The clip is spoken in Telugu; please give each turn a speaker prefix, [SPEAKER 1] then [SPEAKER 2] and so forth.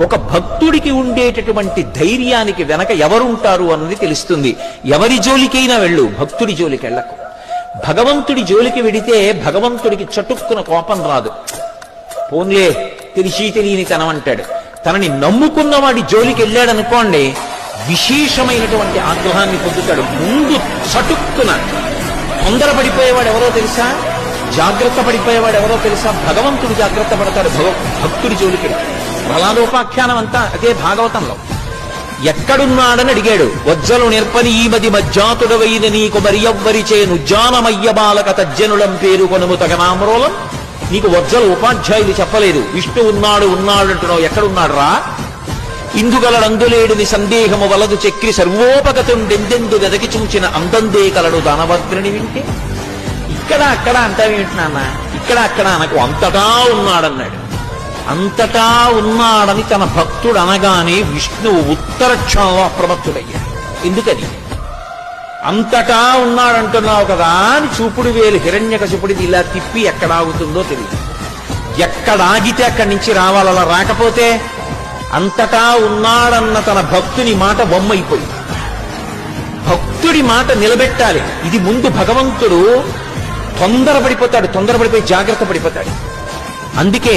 [SPEAKER 1] ఒక భక్తుడికి ఉండేటటువంటి ధైర్యానికి వెనక ఎవరుంటారు అన్నది తెలుస్తుంది. ఎవరి జోలికైనా వెళ్ళు, భక్తుడి జోలికి వెళ్ళకు. భగవంతుడి జోలికి వెడితే భగవంతుడికి చటుక్కున కోపం రాదు. పోన్లే తెలిసి తెలియని తనం అంటాడు. తనని నమ్ముకున్న వాడి జోలికి వెళ్ళాడనుకోండి, విశేషమైనటువంటి ఆగ్రహాన్ని పొందుతాడు. ముందు చటుక్కున తొందరపడిపోయేవాడు ఎవరో తెలుసా? జాగ్రత్త పడిపోయేవాడు ఎవరో తెలుసా? భగవంతుడు జాగ్రత్త పడతాడు భక్తుడి జోలికి. ప్రహ్లాదోపాఖ్యానం అంతా అదే భాగవతంలో. ఎక్కడున్నాడని అడిగాడు. వజ్జలు నిర్పని ఈ మది మజ్జాతుడవైన నీకు మరి ఎవ్వరిచే నుజ్జానమయ్య బాలక తజ్జనులం పేరు కొనుము తగనామ్రోలం. నీకు వజ్జలు ఉపాధ్యాయులు చెప్పలేదు, విష్ణు ఉన్నాడు అంటున్నావు. ఎక్కడున్నాడు రా? ఇందుగలడందులేడిని సందేహము వలదు చక్రి సర్వోపగతుండెందెందు వెదకి చూచిన అందందే కలడు దానవగ్ని వింటే. ఇక్కడ అక్కడ అంటావేంటి నాన్న? ఇక్కడ అక్కడ అనకు, అంతటా ఉన్నాడన్నాడు. అంతటా ఉన్నాడని తన భక్తుడు అనగానే విష్ణువు ఉత్తర క్షణంలో అప్రమత్తుడయ్యాడు. ఎందుకని? అంతటా ఉన్నాడంటున్నావు కదా అని చూపుడు వేలు హిరణ్యకశిపుడిది ఇలా తిప్పి ఎక్కడాగుతుందో తెలియదు. ఎక్కడాగితే అక్కడి నుంచి రావాలి. అలా రాకపోతే అంతటా ఉన్నాడన్న తన భక్తుని మాట బొమ్మైపోయింది. భక్తుడి మాట నిలబెట్టాలి. ఇది ముందు భగవంతుడు తొందరపడిపోతాడు, తొందరపడిపోయి జాగ్రత్త పడిపోతాడు. అందుకే